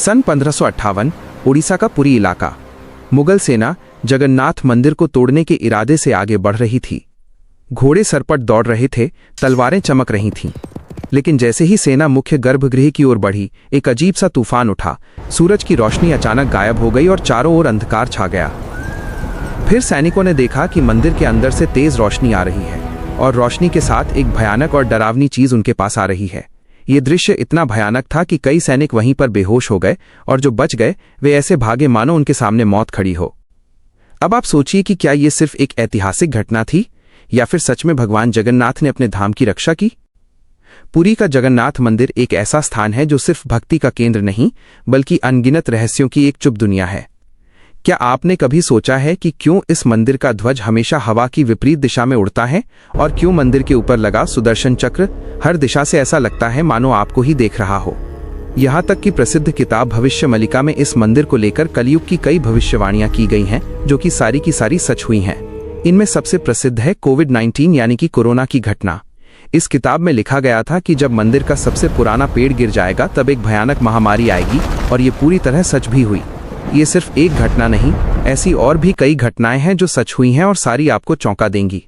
सन 1558 उड़ीसा का पुरी इलाका। मुगल सेना जगन्नाथ मंदिर को तोड़ने के इरादे से आगे बढ़ रही थी। घोड़े सरपट दौड़ रहे थे, तलवारें चमक रही थीं। लेकिन जैसे ही सेना मुख्य गर्भगृह की ओर बढ़ी, एक अजीब सा तूफान उठा। सूरज की रोशनी अचानक गायब हो गई और चारों ओर अंधकार छा गया। फिर सैनिकों ने देखा कि मंदिर के अंदर से तेज रोशनी आ रही है और रोशनी के साथ एक भयानक और डरावनी चीज उनके पास आ रही है। ये दृश्य इतना भयानक था कि कई सैनिक वहीं पर बेहोश हो गए और जो बच गए वे ऐसे भागे मानो उनके सामने मौत खड़ी हो। अब आप सोचिए कि क्या ये सिर्फ एक ऐतिहासिक घटना थी या फिर सच में भगवान जगन्नाथ ने अपने धाम की रक्षा की। पुरी का जगन्नाथ मंदिर एक ऐसा स्थान है जो सिर्फ भक्ति का केंद्र नहीं बल्कि अनगिनत रहस्यों की एक चुप दुनिया है। क्या आपने कभी सोचा है कि क्यों इस मंदिर का ध्वज हमेशा हवा की विपरीत दिशा में उड़ता है और क्यों मंदिर के ऊपर लगा सुदर्शन चक्र हर दिशा से ऐसा लगता है मानो आपको ही देख रहा हो। यहाँ तक कि प्रसिद्ध किताब भविष्य मलिका में इस मंदिर को लेकर कलयुग की कई भविष्यवाणियां की गई हैं जो कि सारी की सारी सच हुई हैं। इनमें सबसे प्रसिद्ध है कोविड-19 यानी कि कोरोना की घटना। इस किताब में लिखा गया था कि जब मंदिर का सबसे पुराना पेड़ गिर जाएगा तब एक भयानक महामारी आएगी और ये पूरी तरह सच भी हुई। ये सिर्फ एक घटना नहीं, ऐसी और भी कई घटनाएं हैं जो सच हुई हैं और सारी आपको चौंका देंगी।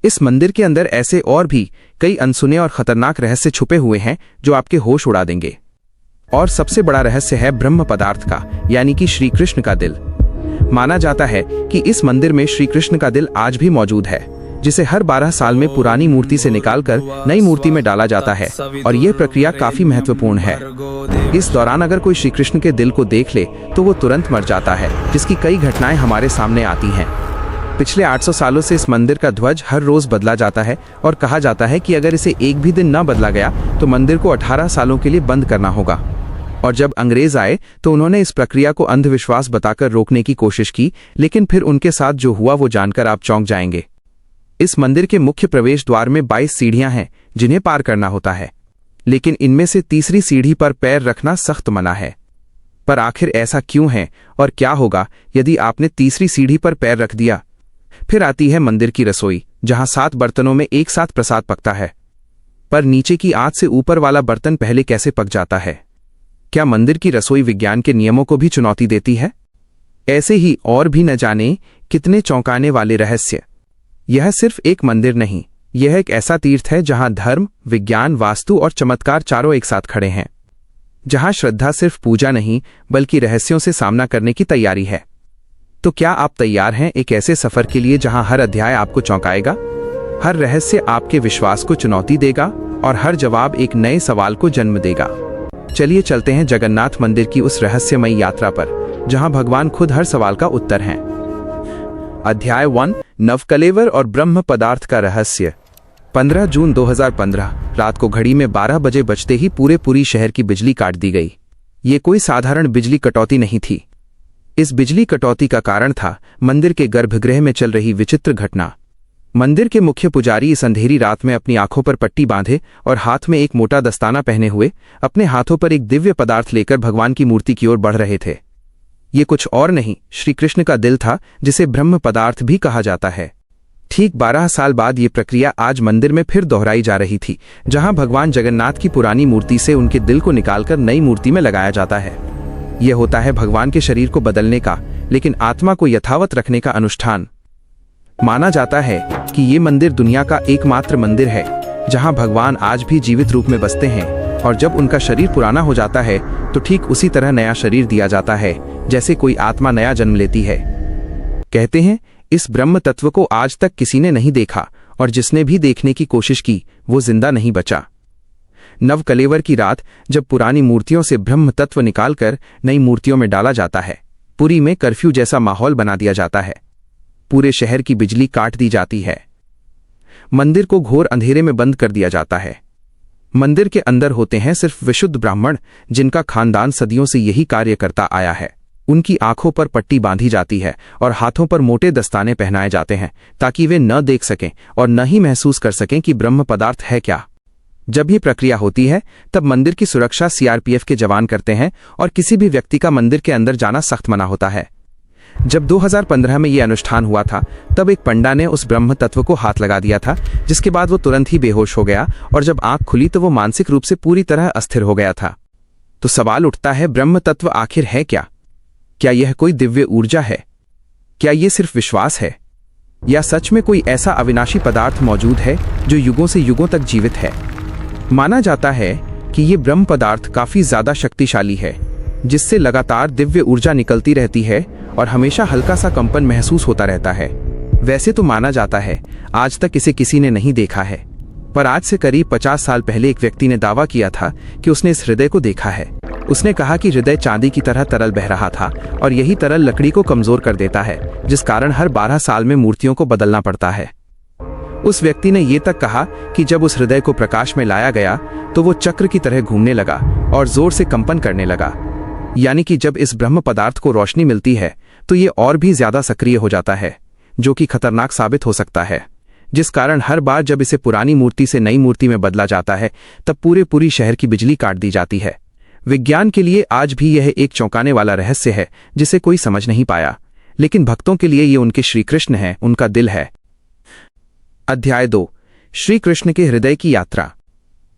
इस मंदिर के अंदर ऐसे और भी कई अनसुने और खतरनाक रहस्य छुपे हुए हैं जो आपके होश उड़ा देंगे। और सबसे बड़ा रहस्य है ब्रह्म पदार्थ का, यानी कि श्री कृष्ण का दिल। माना जाता है कि इस मंदिर में श्री कृष्ण का दिल आज भी मौजूद है, जिसे हर 12 साल में पुरानी मूर्ति से निकालकर नई मूर्ति में डाला जाता है और यह प्रक्रिया काफी महत्वपूर्ण है। इस दौरान अगर कोई श्री कृष्ण के दिल को देख ले तो वो तुरंत मर जाता है, जिसकी कई घटनाएं हमारे सामने आती हैं। पिछले 800 सालों से इस मंदिर का ध्वज हर रोज बदला जाता है और कहा जाता है कि अगर इसे एक भी दिन न बदला गया तो मंदिर को 18 सालों के लिए बंद करना होगा। और जब अंग्रेज आए तो उन्होंने इस प्रक्रिया को अंधविश्वास बताकर रोकने की कोशिश की, लेकिन फिर उनके साथ जो हुआ वो जानकर आप चौंक जाएंगे। इस मंदिर के मुख्य प्रवेश द्वार में 22 सीढ़ियां हैं जिन्हें पार करना होता है, लेकिन इनमें से तीसरी सीढ़ी पर पैर रखना सख्त मना है। पर आखिर ऐसा क्यों है और क्या होगा यदि आपने तीसरी सीढ़ी पर पैर रख दिया? फिर आती है मंदिर की रसोई, जहां 7 बर्तनों में एक साथ प्रसाद पकता है। पर नीचे की आंच से ऊपर वाला बर्तन पहले कैसे पक जाता है? क्या मंदिर की रसोई विज्ञान के नियमों को भी चुनौती देती है? ऐसे ही और भी न जाने कितने चौंकाने वाले रहस्य। यह सिर्फ एक मंदिर नहीं, यह एक ऐसा तीर्थ है जहां धर्म, विज्ञान, वास्तु और चमत्कार चारों एक साथ खड़े हैं। जहां श्रद्धा सिर्फ पूजा नहीं बल्कि रहस्यों से सामना करने की तैयारी है। तो क्या आप तैयार हैं एक ऐसे सफर के लिए जहां हर अध्याय आपको चौंकाएगा, हर रहस्य आपके विश्वास को चुनौती देगा और हर जवाब एक नए सवाल को जन्म देगा? चलिए चलते हैं जगन्नाथ मंदिर की उस रहस्यमयी यात्रा पर जहां भगवान खुद हर सवाल का उत्तर हैं। अध्याय 1, नवकलेवर और ब्रह्म पदार्थ का रहस्य। 15 जून 2015 रात को घड़ी में 12 बजे बजते ही पूरे पुरी शहर की बिजली काट दी गई। ये कोई साधारण बिजली कटौती नहीं थी। इस बिजली कटौती का कारण था मंदिर के गर्भगृह में चल रही विचित्र घटना। मंदिर के मुख्य पुजारी इस अंधेरी रात में अपनी आंखों पर पट्टी बांधे और हाथ में एक मोटा दस्ताना पहने हुए अपने हाथों पर एक दिव्य पदार्थ लेकर भगवान की मूर्ति की ओर बढ़ रहे थे। ये कुछ और नहीं, श्री कृष्ण का दिल था, जिसे ब्रह्म पदार्थ भी कहा जाता है। ठीक 12 साल बाद ये प्रक्रिया आज मंदिर में फिर दोहराई जा रही थी, जहां भगवान जगन्नाथ की पुरानी मूर्ति से उनके दिल को निकालकर नई मूर्ति में लगाया जाता है। यह होता है भगवान के शरीर को बदलने का, लेकिन आत्मा को यथावत रखने का अनुष्ठान। माना जाता है कि ये मंदिर दुनिया का एकमात्र मंदिर है जहां भगवान आज भी जीवित रूप में बसते हैं और जब उनका शरीर पुराना हो जाता है तो ठीक उसी तरह नया शरीर दिया जाता है जैसे कोई आत्मा नया जन्म लेती है। कहते हैं इस ब्रह्म तत्व को आज तक किसी ने नहीं देखा और जिसने भी देखने की कोशिश की वो जिंदा नहीं बचा। नवकलेवर की रात जब पुरानी मूर्तियों से ब्रह्म तत्व निकालकर नई मूर्तियों में डाला जाता है, पुरी में कर्फ्यू जैसा माहौल बना दिया जाता है। पूरे शहर की बिजली काट दी जाती है। मंदिर को घोर अंधेरे में बंद कर दिया जाता है। मंदिर के अंदर होते हैं सिर्फ विशुद्ध ब्राह्मण, जिनका खानदान सदियों से यही कार्य करता आया है। उनकी आंखों पर पट्टी बांधी जाती है और हाथों पर मोटे दस्ताने पहनाए जाते हैं ताकि वे न देख सकें और न ही महसूस कर सकें कि ब्रह्म पदार्थ है क्या। जब ये प्रक्रिया होती है तब मंदिर की सुरक्षा सीआरपीएफ के जवान करते हैं और किसी भी व्यक्ति का मंदिर के अंदर जाना सख्त मना होता है। जब 2015 में ये अनुष्ठान हुआ था तब एक पंडा ने उस ब्रह्म तत्व को हाथ लगा दिया था, जिसके बाद वो तुरंत ही बेहोश हो गया और जब आंख खुली तो वो मानसिक रूप से पूरी तरह अस्थिर हो गया था। तो सवाल उठता है, ब्रह्म तत्व आखिर है क्या? क्या यह कोई दिव्य ऊर्जा है? क्या ये सिर्फ विश्वास है, या सच में कोई ऐसा अविनाशी पदार्थ मौजूद है जो युगों से युगों तक जीवित है? माना जाता है कि ये ब्रह्म पदार्थ काफी ज्यादा शक्तिशाली है, जिससे लगातार दिव्य ऊर्जा निकलती रहती है और हमेशा हल्का सा कंपन महसूस होता रहता है। वैसे तो माना जाता है आज तक इसे किसी ने नहीं देखा है, पर आज से करीब 50 साल पहले एक व्यक्ति ने दावा किया था कि उसने इस हृदय को देखा है। उसने कहा कि हृदय चांदी की तरह तरल बह रहा था और यही तरल लकड़ी को कमजोर कर देता है, जिस कारण हर 12 साल में मूर्तियों को बदलना पड़ता है। उस व्यक्ति ने ये तक कहा कि जब उस हृदय को प्रकाश में लाया गया तो वो चक्र की तरह घूमने लगा और जोर से कंपन करने लगा। यानी कि जब इस ब्रह्म पदार्थ को रोशनी मिलती है तो ये और भी ज्यादा सक्रिय हो जाता है, जो कि खतरनाक साबित हो सकता है, जिस कारण हर बार जब इसे पुरानी मूर्ति से नई मूर्ति में बदला जाता है तब पूरी शहर की बिजली काट दी जाती है। विज्ञान के लिए आज भी यह एक चौंकाने वाला रहस्य है जिसे कोई समझ नहीं पाया, लेकिन भक्तों के लिए ये उनके श्री कृष्ण है, उनका दिल है। अध्याय 2, श्री कृष्ण के हृदय की यात्रा।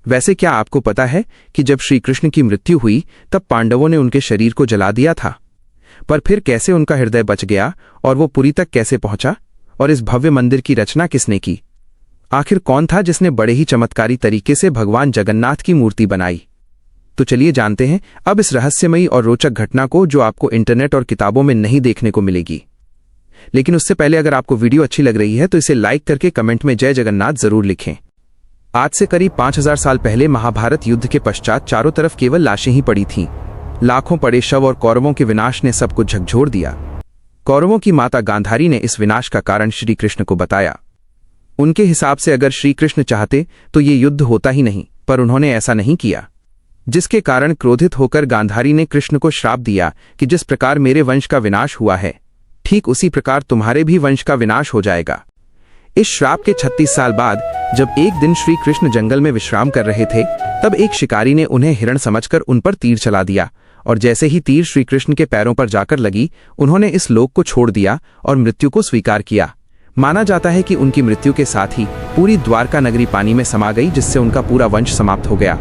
वैसे क्या आपको पता है कि जब श्री कृष्ण की मृत्यु हुई तब पांडवों ने उनके शरीर को जला दिया था, पर फिर कैसे उनका हृदय बच गया और वो पुरी तक कैसे पहुंचा? और इस भव्य मंदिर की रचना किसने की? आखिर कौन था जिसने बड़े ही चमत्कारी तरीके से भगवान जगन्नाथ की मूर्ति बनाई? तो चलिए जानते हैं अब इस रहस्यमयी और रोचक घटना को, जो आपको इंटरनेट और किताबों में नहीं देखने को मिलेगी। लेकिन उससे पहले अगर आपको वीडियो अच्छी लग रही है तो इसे लाइक करके कमेंट में जय जगन्नाथ जरूर लिखें। आज से करीब 5000 साल पहले महाभारत युद्ध के पश्चात चारों तरफ केवल लाशें ही पड़ी थीं। लाखों पड़े शव और कौरवों के विनाश ने सब कुछ झकझोर दिया। कौरवों की माता गांधारी ने इस विनाश का कारण श्री कृष्ण को बताया। उनके हिसाब से अगर श्री कृष्ण चाहते तो ये युद्ध होता ही नहीं, पर उन्होंने ऐसा नहीं किया, जिसके कारण क्रोधित होकर गांधारी ने कृष्ण को श्राप दिया कि जिस प्रकार मेरे वंश का विनाश हुआ है, ठीक उसी प्रकार तुम्हारे भी वंश का विनाश हो जाएगा। इस श्राप के 36 साल बाद जब एक दिन श्री कृष्ण जंगल में विश्राम कर रहे थे, तब एक शिकारी ने उन्हें हिरण समझकर उन पर तीर चला दिया, और जैसे ही तीर श्री कृष्ण के पैरों पर जाकर लगी, उन्होंने इस लोक को छोड़ दिया और मृत्यु को स्वीकार किया। माना जाता है कि उनकी मृत्यु के साथ ही पूरी द्वारका नगरी पानी में समा गई, जिससे उनका पूरा वंश समाप्त हो गया।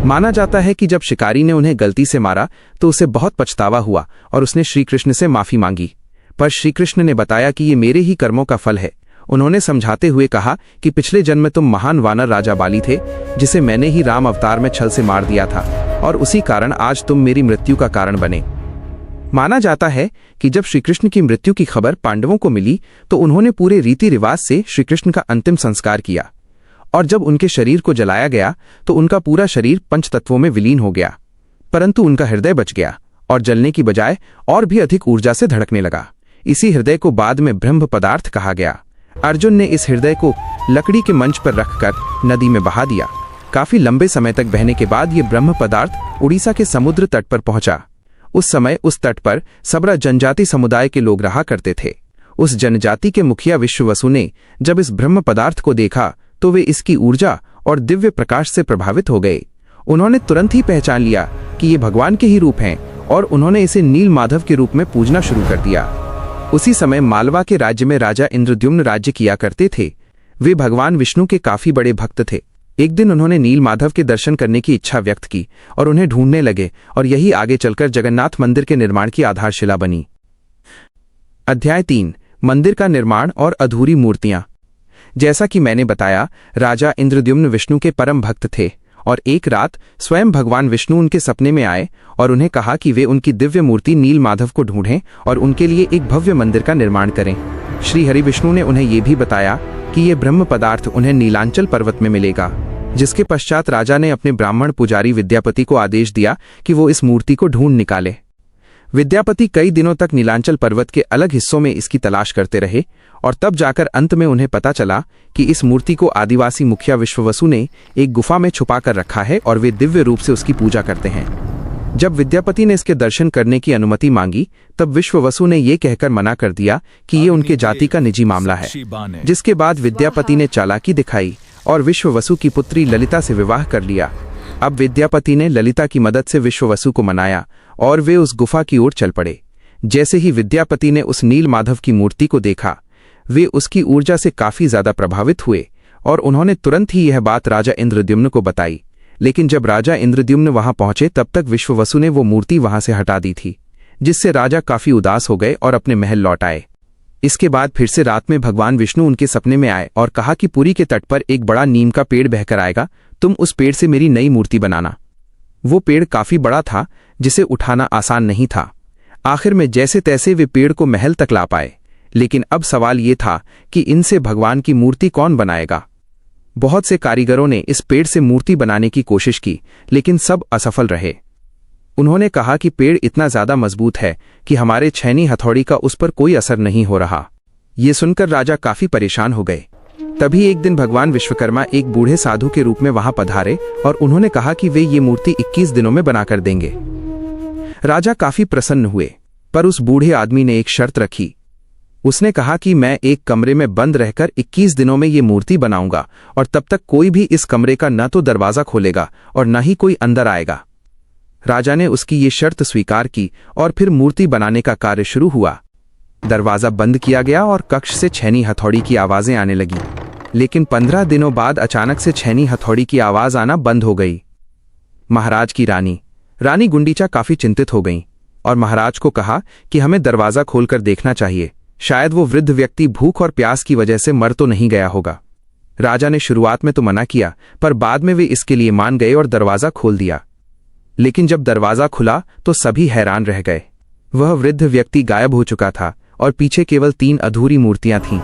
माना जाता है कि जब शिकारी ने उन्हें गलती से मारा तो उसे बहुत पछतावा हुआ और उसने श्री कृष्ण से माफी मांगी, पर श्री कृष्ण ने बताया कि ये मेरे ही कर्मों का फल है। उन्होंने समझाते हुए कहा कि पिछले जन्म में तुम महान वानर राजा बाली थे, जिसे मैंने ही राम अवतार में छल से मार दिया था, और उसी कारण आज तुम मेरी मृत्यु का कारण बने। माना जाता है कि जब श्री कृष्ण की मृत्यु की खबर पांडवों को मिली तो उन्होंने पूरे रीति रिवाज से श्री कृष्ण का अंतिम संस्कार किया, और जब उनके शरीर को जलाया गया तो उनका पूरा शरीर पंचतत्वों में विलीन हो गया, परंतु उनका हृदय बच गया और जलने की बजाय और भी अधिक ऊर्जा से धड़कने लगा। इसी हृदय को बाद में ब्रह्म पदार्थ कहा गया। अर्जुन ने इस हृदय को लकड़ी के मंच पर रखकर नदी में बहा दिया। काफी लंबे समय तक बहने के बाद ये ब्रह्म पदार्थ उड़ीसा के समुद्र तट पर पहुंचा। उस समय उस तट पर सबरा जनजाति समुदाय के लोग रहा करते थे। उस जनजाति के मुखिया विश्ववसु ने जब इस ब्रह्म पदार्थ को देखा तो वे इसकी ऊर्जा और दिव्य प्रकाश से प्रभावित हो गए। उन्होंने तुरंत ही पहचान लिया कि ये भगवान के ही रूप हैं, और उन्होंने इसे नील माधव के रूप में पूजना शुरू कर दिया। उसी समय मालवा के राज्य में राजा इंद्रद्युम्न राज्य किया करते थे। वे भगवान विष्णु के काफी बड़े भक्त थे। एक दिन उन्होंने नील माधव के दर्शन करने की इच्छा व्यक्त की और उन्हें ढूंढने लगे, और यही आगे चलकर जगन्नाथ मंदिर के निर्माण की आधारशिला बनी। अध्याय 3, मंदिर का निर्माण और अधूरी मूर्तियां। जैसा कि मैंने बताया, राजा इंद्रद्युम्न विष्णु के परम भक्त थे, और एक रात स्वयं भगवान विष्णु उनके सपने में आए और उन्हें कहा कि वे उनकी दिव्य मूर्ति नील माधव को ढूंढें और उनके लिए एक भव्य मंदिर का निर्माण करें। श्री हरि विष्णु ने उन्हें यह भी बताया कि ये ब्रह्म पदार्थ उन्हें नीलांचल पर्वत में मिलेगा, जिसके पश्चात राजा ने अपने ब्राह्मण पुजारी विद्यापति को आदेश दिया कि वो इस मूर्ति को ढूंढ निकाले। विद्यापति कई दिनों तक नीलांचल पर्वत के अलग हिस्सों में इसकी तलाश करते रहे, और तब जाकर अंत में उन्हें पता चला कि इस मूर्ति को आदिवासी मुखिया विश्ववसु ने एक गुफा में छुपा कर रखा है और वे दिव्य रूप से उसकी पूजा करते हैं। जब विद्यापति ने इसके दर्शन करने की अनुमति मांगी, तब विश्ववसु ने यह कहकर मना कर दिया कि ये उनके जाति का निजी मामला है। जिसके बाद विद्यापति ने चालाकी दिखाई और विश्ववसु की पुत्री ललिता से विवाह कर लिया। अब विद्यापति ने ललिता की मदद से विश्ववसु को मनाया और वे उस गुफा की ओर चल पड़े। जैसे ही विद्यापति ने उस नील माधव की मूर्ति को देखा, वे उसकी ऊर्जा से काफी ज्यादा प्रभावित हुए और उन्होंने तुरंत ही यह बात राजा इंद्रद्युम्न को बताई। लेकिन जब राजा इंद्रद्युम्न वहां पहुंचे तब तक विश्ववसु ने वो मूर्ति वहां से हटा दी थी, जिससे राजा काफी उदास हो गए और अपने महल लौट आए। इसके बाद फिर से रात में भगवान विष्णु उनके सपने में आए और कहा कि पुरी के तट पर एक बड़ा नीम का पेड़ बहकर आएगा, तुम उस पेड़ से मेरी नई मूर्ति बनाना। वो पेड़ काफी बड़ा था, जिसे उठाना आसान नहीं था। आखिर में जैसे तैसे वे पेड़ को महल तक ला पाए, लेकिन अब सवाल ये था कि इनसे भगवान की मूर्ति कौन बनाएगा। बहुत से कारीगरों ने इस पेड़ से मूर्ति बनाने की कोशिश की, लेकिन सब असफल रहे। उन्होंने कहा कि पेड़ इतना ज्यादा मजबूत है कि हमारे छैनी हथौड़ी का उस पर कोई असर नहीं हो रहा। ये सुनकर राजा काफी परेशान हो गए। तभी एक दिन भगवान विश्वकर्मा एक बूढ़े साधु के रूप में वहां पधारे और उन्होंने कहा कि वे ये मूर्ति 21 दिनों में बनाकर देंगे। राजा काफी प्रसन्न हुए, पर उस बूढ़े आदमी ने एक शर्त रखी। उसने कहा कि मैं एक कमरे में बंद रहकर 21 दिनों में ये मूर्ति बनाऊंगा और तब तक कोई भी इस कमरे का न तो दरवाजा खोलेगा और न ही कोई अंदर आएगा। राजा ने उसकी ये शर्त स्वीकार की और फिर मूर्ति बनाने का कार्य शुरू हुआ। दरवाजा बंद किया गया और कक्ष से छैनी हथौड़ी की आवाजें आने लगी, लेकिन 15 दिनों बाद अचानक से छैनी हथौड़ी की आवाज आना बंद हो गई। महाराज की रानी गुंडीचा काफी चिंतित हो गईं और महाराज को कहा कि हमें दरवाजा खोलकर देखना चाहिए, शायद वो वृद्ध व्यक्ति भूख और प्यास की वजह से मर तो नहीं गया होगा। राजा ने शुरुआत में तो मना किया, पर बाद में वे इसके लिए मान गए और दरवाजा खोल दिया। लेकिन जब दरवाजा खुला तो सभी हैरान रह गए। वह वृद्ध व्यक्ति गायब हो चुका था और पीछे केवल 3 अधूरी मूर्तियां थीं।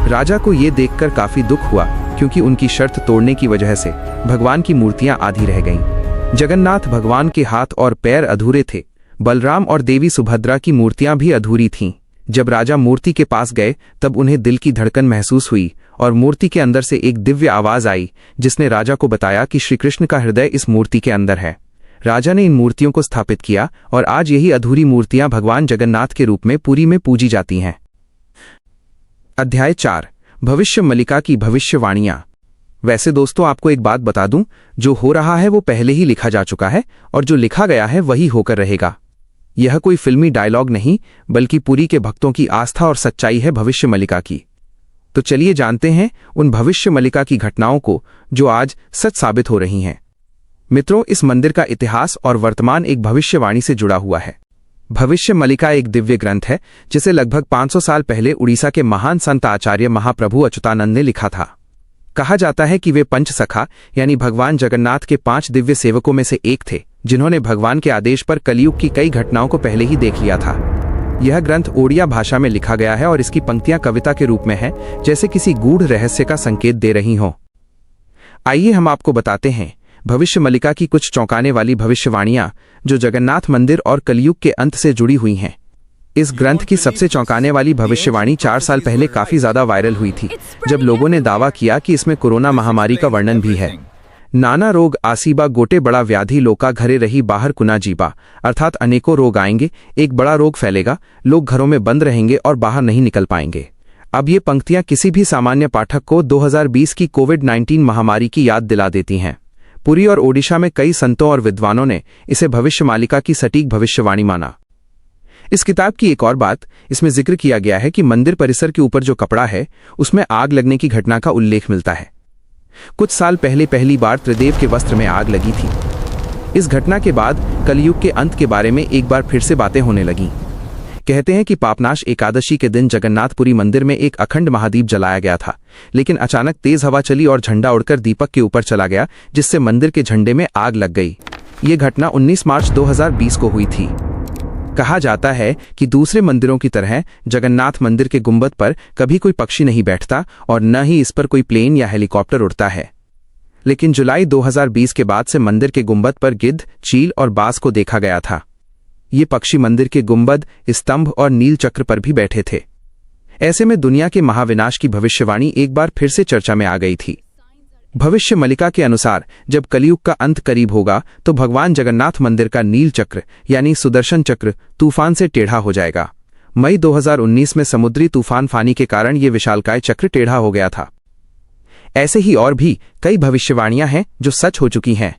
राजा को यह देखकर काफी दुख हुआ, क्योंकि उनकी शर्त तोड़ने की वजह से भगवान की मूर्तियां आधी रह गईं। जगन्नाथ भगवान के हाथ और पैर अधूरे थे। बलराम और देवी सुभद्रा की मूर्तियां भी अधूरी थीं। जब राजा मूर्ति के पास गए तब उन्हें दिल की धड़कन महसूस हुई और मूर्ति के अंदर से एक दिव्य आवाज आई, जिसने राजा को बताया कि श्री कृष्ण का हृदय इस मूर्ति के अंदर है। राजा ने इन मूर्तियों को स्थापित किया और आज यही अधूरी मूर्तियां भगवान जगन्नाथ के रूप में पुरी में पूजी जाती हैं। अध्याय 4 भविष्य मलिका की भविष्यवाणियां। वैसे दोस्तों, आपको एक बात बता दूं, जो हो रहा है वो पहले ही लिखा जा चुका है और जो लिखा गया है वही होकर रहेगा। यह कोई फिल्मी डायलॉग नहीं, बल्कि पुरी के भक्तों की आस्था और सच्चाई है भविष्य मलिका की। तो चलिए जानते हैं उन भविष्य मलिका की घटनाओं को जो आज सच साबित हो रही हैं। मित्रों, इस मंदिर का इतिहास और वर्तमान एक भविष्यवाणी से जुड़ा हुआ है। भविष्य मलिका एक दिव्य ग्रंथ है जिसे लगभग 500 साल पहले उड़ीसा के महान संत आचार्य महाप्रभु अच्युतानंद ने लिखा था। कहा जाता है कि वे पंच सखा यानी भगवान जगन्नाथ के 5 दिव्य सेवकों में से एक थे, जिन्होंने भगवान के आदेश पर कलयुग की कई घटनाओं को पहले ही देख लिया था। यह ग्रंथ ओडिया भाषा में लिखा गया है और इसकी पंक्तियां कविता के रूप में हैं, जैसे किसी गूढ़ रहस्य का संकेत दे रही हों। आइए हम आपको बताते हैं भविष्य मलिका की कुछ चौंकाने वाली भविष्यवाणियां जो जगन्नाथ मंदिर और कलयुग के अंत से जुड़ी हुई हैं। इस ग्रंथ की सबसे चौंकाने वाली भविष्यवाणी 4 साल पहले काफी ज्यादा वायरल हुई थी, जब लोगों ने दावा किया कि इसमें कोरोना महामारी का वर्णन भी है। नाना रोग आसीबा गोटे बड़ा व्याधि लोका घरे रही बाहर कुना जीबा, अर्थात अनेकों रोग आएंगे, एक बड़ा रोग फैलेगा, लोग घरों में बंद रहेंगे और बाहर नहीं निकल पाएंगे। अब ये पंक्तियां किसी भी सामान्य पाठक को 2020 की कोविड-19 महामारी की याद दिला देती हैं। पुरी और ओडिशा में कई संतों और विद्वानों ने इसे भविष्य मालिका की सटीक भविष्यवाणी माना। इस किताब की एक और बात, इसमें जिक्र किया गया है कि मंदिर परिसर के ऊपर जो कपड़ा है उसमें आग लगने की घटना का उल्लेख मिलता है। कुछ साल पहले पहली बार त्रिदेव के वस्त्र में आग लगी थी। इस घटना के बाद कलयुग के अंत के बारे में एक बार फिर से बातें होने लगीं। कहते हैं कि पापनाश एकादशी के दिन जगन्नाथपुरी मंदिर में एक अखंड महादीप जलाया गया था, लेकिन अचानक तेज हवा चली और झंडा उड़कर दीपक के ऊपर चला गया, जिससे मंदिर के झंडे में आग लग गई। ये घटना 19 मार्च 2020 को हुई थी। कहा जाता है कि दूसरे मंदिरों की तरह जगन्नाथ मंदिर के गुंबद पर कभी कोई पक्षी नहीं बैठता और न ही इस पर कोई प्लेन या हेलीकॉप्टर उड़ता है। लेकिन जुलाई 2020 के बाद से मंदिर के गुंबद पर गिद्ध, चील और बाज को देखा गया था। ये पक्षी मंदिर के गुंबद, स्तंभ और नील चक्र पर भी बैठे थे। ऐसे में दुनिया के महाविनाश की भविष्यवाणी एक बार फिर से चर्चा में आ गई थी। भविष्य मलिका के अनुसार जब कलयुग का अंत करीब होगा तो भगवान जगन्नाथ मंदिर का नील चक्र यानी सुदर्शन चक्र तूफान से टेढ़ा हो जाएगा। मई 2019 में समुद्री तूफान फानी के कारण ये विशालकाय चक्र टेढ़ा हो गया था। ऐसे ही और भी कई भविष्यवाणियां हैं जो सच हो चुकी हैं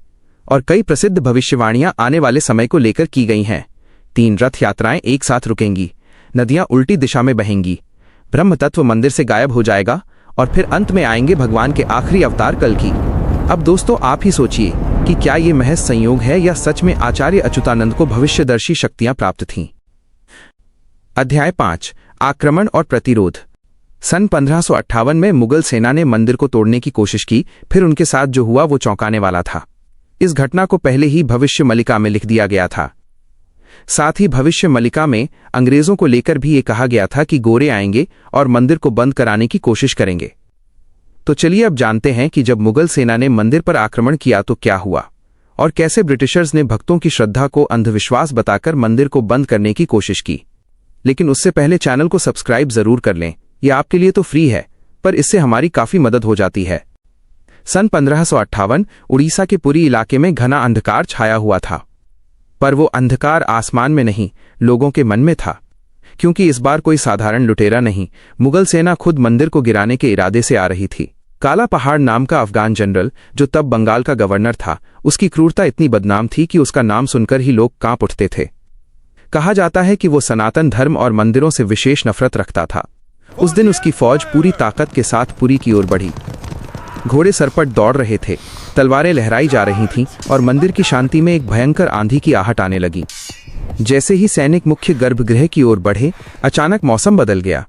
और कई प्रसिद्ध भविष्यवाणियां आने वाले समय को लेकर की गई हैं। 3 रथ यात्राएं एक साथ रुकेंगी, नदियां उल्टी दिशा में बहेंगी, ब्रह्म तत्व मंदिर से गायब हो जाएगा और फिर अंत में आएंगे भगवान के आखिरी अवतार कल्कि। अब दोस्तों आप ही सोचिए, कि क्या ये महज संयोग है या सच में आचार्य अच्युतानंद को भविष्यदर्शी शक्तियां प्राप्त थीं। अध्याय 5 आक्रमण और प्रतिरोध। सन 1558 में मुगल सेना ने मंदिर को तोड़ने की कोशिश की, फिर उनके साथ जो हुआ वो चौंकाने वाला था। इस घटना को पहले ही भविष्य मलिका में लिख दिया गया था। साथ ही भविष्य मलिका में अंग्रेजों को लेकर भी ये कहा गया था कि गोरे आएंगे और मंदिर को बंद कराने की कोशिश करेंगे। तो चलिए अब जानते हैं कि जब मुगल सेना ने मंदिर पर आक्रमण किया तो क्या हुआ और कैसे ब्रिटिशर्स ने भक्तों की श्रद्धा को अंधविश्वास बताकर मंदिर को बंद करने की कोशिश की। लेकिन उससे पहले चैनल को सब्सक्राइब जरूर कर लें, यह आपके लिए तो फ्री है, पर इससे हमारी काफी मदद हो जाती है। सन 1558 उड़ीसा के पुरी इलाके में घना अंधकार छाया हुआ था, पर वो अंधकार आसमान में नहीं, लोगों के मन में था। क्योंकि इस बार कोई साधारण लुटेरा नहीं, मुगल सेना खुद मंदिर को गिराने के इरादे से आ रही थी। काला पहाड़ नाम का अफगान जनरल, जो तब बंगाल का गवर्नर था, उसकी क्रूरता इतनी बदनाम थी कि उसका नाम सुनकर ही लोग कांप उठते थे। कहा जाता है कि वो सनातन धर्म और मंदिरों से विशेष नफरत रखता था। उस दिन उसकी फौज पूरी ताकत के साथ पुरी की ओर बढ़ी। घोड़े सरपट दौड़ रहे थे, तलवारें लहराई जा रही थीं और मंदिर की शांति में एक भयंकर आंधी की आहट आने लगी। जैसे ही सैनिक मुख्य गर्भगृह की ओर बढ़े, अचानक मौसम बदल गया।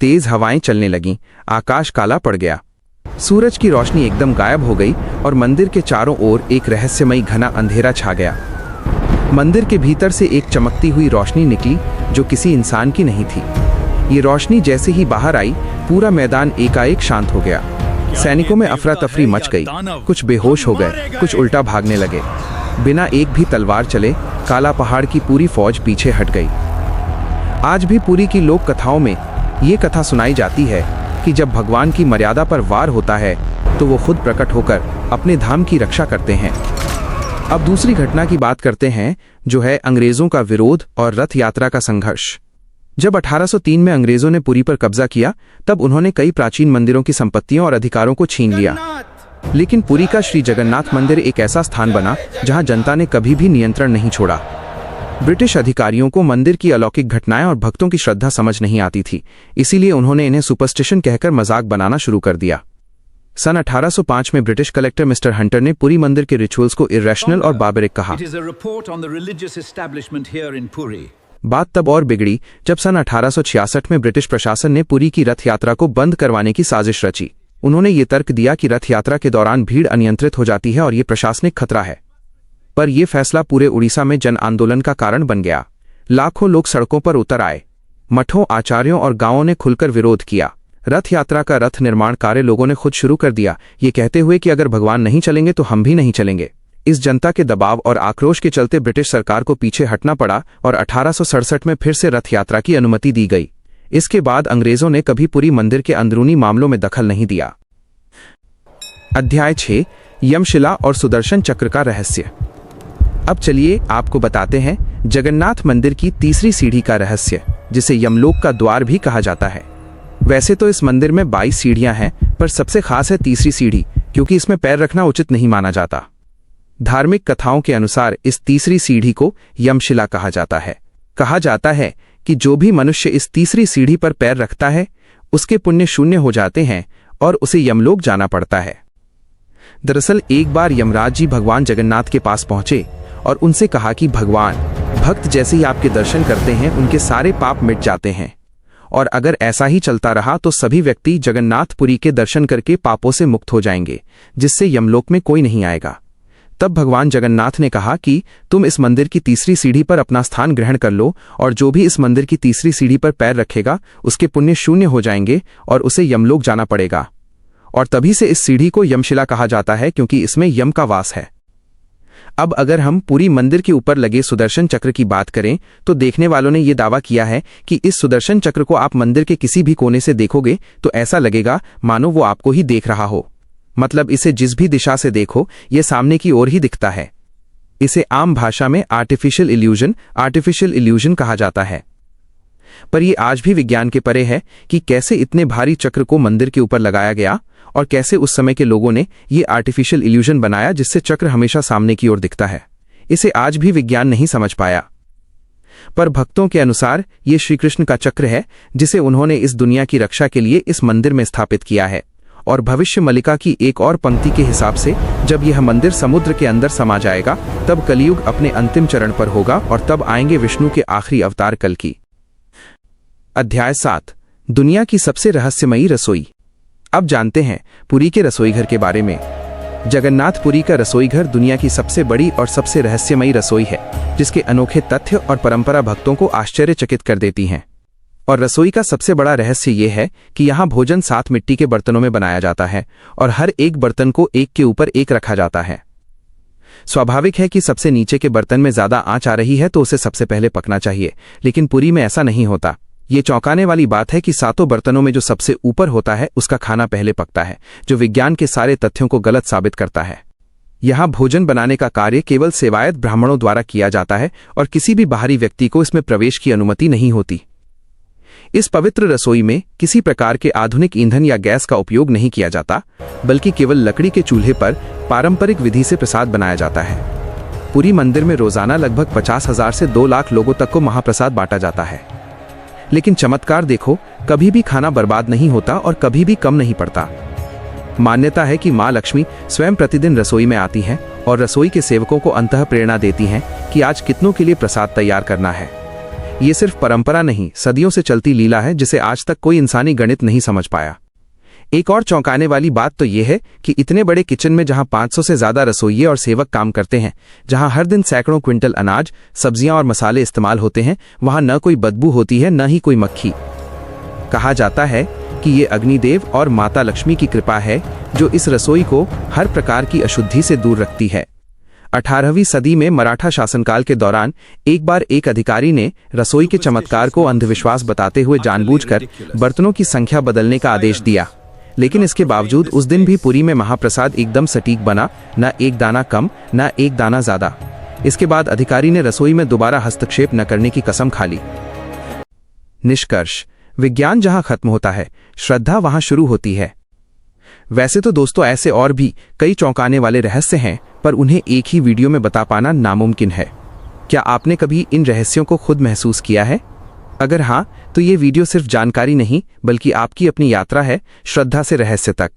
तेज हवाएं चलने लगीं, आकाश काला पड़ गया, सूरज की रोशनी एकदम गायब हो गई और मंदिर के चारों ओर एक रहस्यमयी घना अंधेरा छा गया। मंदिर के भीतर से एक चमकती हुई रोशनी निकली जो किसी इंसान की नहीं थी। ये रोशनी जैसे ही बाहर आई, पूरा मैदान एकाएक शांत हो गया। सैनिकों में अफरा तफरी मच गई, कुछ बेहोश हो गए, कुछ उल्टा भागने लगे। बिना एक भी तलवार चले काला पहाड़ की पूरी फौज पीछे हट गई। आज भी पुरी की लोक कथाओं में ये कथा सुनाई जाती है कि जब भगवान की मर्यादा पर वार होता है तो वो खुद प्रकट होकर अपने धाम की रक्षा करते हैं। अब दूसरी घटना की बात करते हैं, जो है अंग्रेजों का विरोध और रथ यात्रा का संघर्ष। जब 1803 में अंग्रेजों ने पुरी पर कब्जा किया, तब उन्होंने कई प्राचीन मंदिरों की संपत्तियों और अधिकारों को छीन लिया। लेकिन पुरी का श्री जगन्नाथ मंदिर एक ऐसा स्थान बना जहां जनता ने कभी भी नियंत्रण नहीं छोड़ा। ब्रिटिश अधिकारियों को मंदिर की अलौकिक घटनाएं और भक्तों की श्रद्धा समझ नहीं आती थी, इसीलिए उन्होंने इन्हें सुपरस्टिशन कहकर मजाक बनाना शुरू कर दिया। सन 1805 में ब्रिटिश कलेक्टर मिस्टर हंटर ने पुरी मंदिर के रिचुअल्स को इरेशनल और बार्बरिक कहा। बात तब और बिगड़ी जब सन 1866 में ब्रिटिश प्रशासन ने पुरी की रथ यात्रा को बंद करवाने की साजिश रची। उन्होंने ये तर्क दिया कि रथ यात्रा के दौरान भीड़ अनियंत्रित हो जाती है और ये प्रशासनिक खतरा है। पर यह फैसला पूरे उड़ीसा में जन आंदोलन का कारण बन गया। लाखों लोग सड़कों पर उतर आए। मठों, आचार्यों और गांवों ने खुलकर विरोध किया। रथ यात्रा का रथ निर्माण कार्य लोगों ने खुद शुरू कर दिया, ये कहते हुए कि अगर भगवान नहीं चलेंगे तो हम भी नहीं चलेंगे। इस जनता के दबाव और आक्रोश के चलते ब्रिटिश सरकार को पीछे हटना पड़ा और 1867 में फिर से रथ यात्रा की अनुमति दी गई। इसके बाद अंग्रेजों ने कभी पुरी मंदिर के अंदरूनी मामलों में दखल नहीं दिया। अध्याय 6 यमशिला और सुदर्शन चक्र का रहस्य। अब चलिए आपको बताते हैं जगन्नाथ मंदिर की तीसरी सीढ़ी का रहस्य, जिसे यमलोक का द्वार भी कहा जाता है। वैसे तो इस मंदिर में 22 सीढ़ियां हैं, पर सबसे खास है तीसरी सीढ़ी, क्योंकि इसमें पैर रखना उचित नहीं माना जाता। धार्मिक कथाओं के अनुसार इस तीसरी सीढ़ी को यमशिला कहा जाता है। कहा जाता है कि जो भी मनुष्य इस तीसरी सीढ़ी पर पैर रखता है, उसके पुण्य शून्य हो जाते हैं और उसे यमलोक जाना पड़ता है। दरअसल एक बार यमराज जी भगवान जगन्नाथ के पास पहुंचे और उनसे कहा कि भगवान, भक्त जैसे ही आपके दर्शन करते हैं उनके सारे पाप मिट जाते हैं, और अगर ऐसा ही चलता रहा तो सभी व्यक्ति जगन्नाथपुरी के दर्शन करके पापों से मुक्त हो जाएंगे, जिससे यमलोक में कोई नहीं आएगा। तब भगवान जगन्नाथ ने कहा कि तुम इस मंदिर की तीसरी सीढ़ी पर अपना स्थान ग्रहण कर लो, और जो भी इस मंदिर की तीसरी सीढ़ी पर पैर रखेगा उसके पुण्य शून्य हो जाएंगे और उसे यमलोक जाना पड़ेगा। और तभी से इस सीढ़ी को यमशिला कहा जाता है, क्योंकि इसमें यम का वास है। अब अगर हम पूरी मंदिर के ऊपर लगे सुदर्शन चक्र की बात करें तो देखने वालों ने यह दावा किया है कि इस सुदर्शन चक्र को आप मंदिर के किसी भी कोने से देखोगे तो ऐसा लगेगा मानो वो आपको ही देख रहा हो। मतलब इसे जिस भी दिशा से देखो ये सामने की ओर ही दिखता है। इसे आम भाषा में आर्टिफिशियल इल्यूजन कहा जाता है। पर यह आज भी विज्ञान के परे है कि कैसे इतने भारी चक्र को मंदिर के ऊपर लगाया गया और कैसे उस समय के लोगों ने ये आर्टिफिशियल इल्यूजन बनाया जिससे चक्र हमेशा सामने की ओर दिखता है। इसे आज भी विज्ञान नहीं समझ पाया। पर भक्तों के अनुसार ये श्री कृष्ण का चक्र है, जिसे उन्होंने इस दुनिया की रक्षा के लिए इस मंदिर में स्थापित किया है, और भविष्य मलिका की एक और पंक्ति के हिसाब से जब यह मंदिर समुद्र के अंदर समा जाएगा तब कलयुग अपने अंतिम चरण पर होगा और तब आएंगे विष्णु के आखिरी अवतार कल्कि। अध्याय 7, दुनिया की सबसे रहस्यमयी रसोई। अब जानते हैं पुरी के रसोईघर के बारे में। जगन्नाथपुरी का रसोईघर दुनिया की सबसे बड़ी और सबसे रहस्यमयी रसोई है, जिसके अनोखे तथ्य और परंपरा भक्तों को आश्चर्यचकित कर देती हैं। और रसोई का सबसे बड़ा रहस्य ये है कि यहाँ भोजन 7 मिट्टी के बर्तनों में बनाया जाता है और हर एक बर्तन को एक के ऊपर एक रखा जाता है। स्वाभाविक है कि सबसे नीचे के बर्तन में ज्यादा आंच आ रही है तो उसे सबसे पहले पकना चाहिए, लेकिन पुरी में ऐसा नहीं होता। ये चौंकाने वाली बात है कि 7 बर्तनों में जो सबसे ऊपर होता है उसका खाना पहले पकता है, जो विज्ञान के सारे तथ्यों को गलत साबित करता है। यहाँ भोजन बनाने का कार्य केवल सेवायत ब्राह्मणों द्वारा किया जाता है और किसी भी बाहरी व्यक्ति को इसमें प्रवेश की अनुमति नहीं होती। इस पवित्र रसोई में किसी प्रकार के आधुनिक ईंधन या गैस का उपयोग नहीं किया जाता, बल्कि केवल लकड़ी के चूल्हे पर पारंपरिक विधि से प्रसाद बनाया जाता है। पुरी मंदिर में रोजाना लगभग 50,000 से 2 लाख लोगों तक को महाप्रसाद बांटा जाता है। लेकिन चमत्कार देखो, कभी भी खाना बर्बाद नहीं होता और कभी भी कम नहीं पड़ता। मान्यता है कि माँ लक्ष्मी स्वयं प्रतिदिन रसोई में आती हैं और रसोई के सेवकों को अंतः प्रेरणा देती हैं कि आज कितनों के लिए प्रसाद तैयार करना है। ये सिर्फ परंपरा नहीं, सदियों से चलती लीला है जिसे आज तक कोई इंसानी गणित नहीं समझ पाया। एक और चौंकाने वाली बात तो यह है कि इतने बड़े किचन में जहां 500 से ज्यादा रसोइये और सेवक काम करते हैं, जहां हर दिन सैकड़ों क्विंटल अनाज, सब्जियां और मसाले इस्तेमाल होते हैं, वहां न कोई बदबू होती है न ही कोई मक्खी। कहा जाता है कि ये अग्निदेव और माता लक्ष्मी की कृपा है जो इस रसोई को हर प्रकार की अशुद्धि से दूर रखती है। 18वीं सदी में मराठा शासनकाल के दौरान एक बार एक अधिकारी ने रसोई के चमत्कार को अंधविश्वास बताते हुए जानबूझकर बर्तनों की संख्या बदलने का आदेश दिया, लेकिन इसके बावजूद उस दिन भी पुरी में महाप्रसाद एकदम सटीक बना, न एक दाना कम न एक दाना ज्यादा। इसके बाद अधिकारी ने रसोई में दोबारा हस्तक्षेप न करने की कसम खा ली। निष्कर्ष, विज्ञान जहां खत्म होता है, श्रद्धा वहां शुरू होती है। वैसे तो दोस्तों ऐसे और भी कई चौंकाने वाले रहस्य हैं, पर उन्हें एक ही वीडियो में बता पाना नामुमकिन है। क्या आपने कभी इन रहस्यों को खुद महसूस किया है? अगर हाँ, तो ये वीडियो सिर्फ जानकारी नहीं बल्कि आपकी अपनी यात्रा है श्रद्धा से रहस्य तक।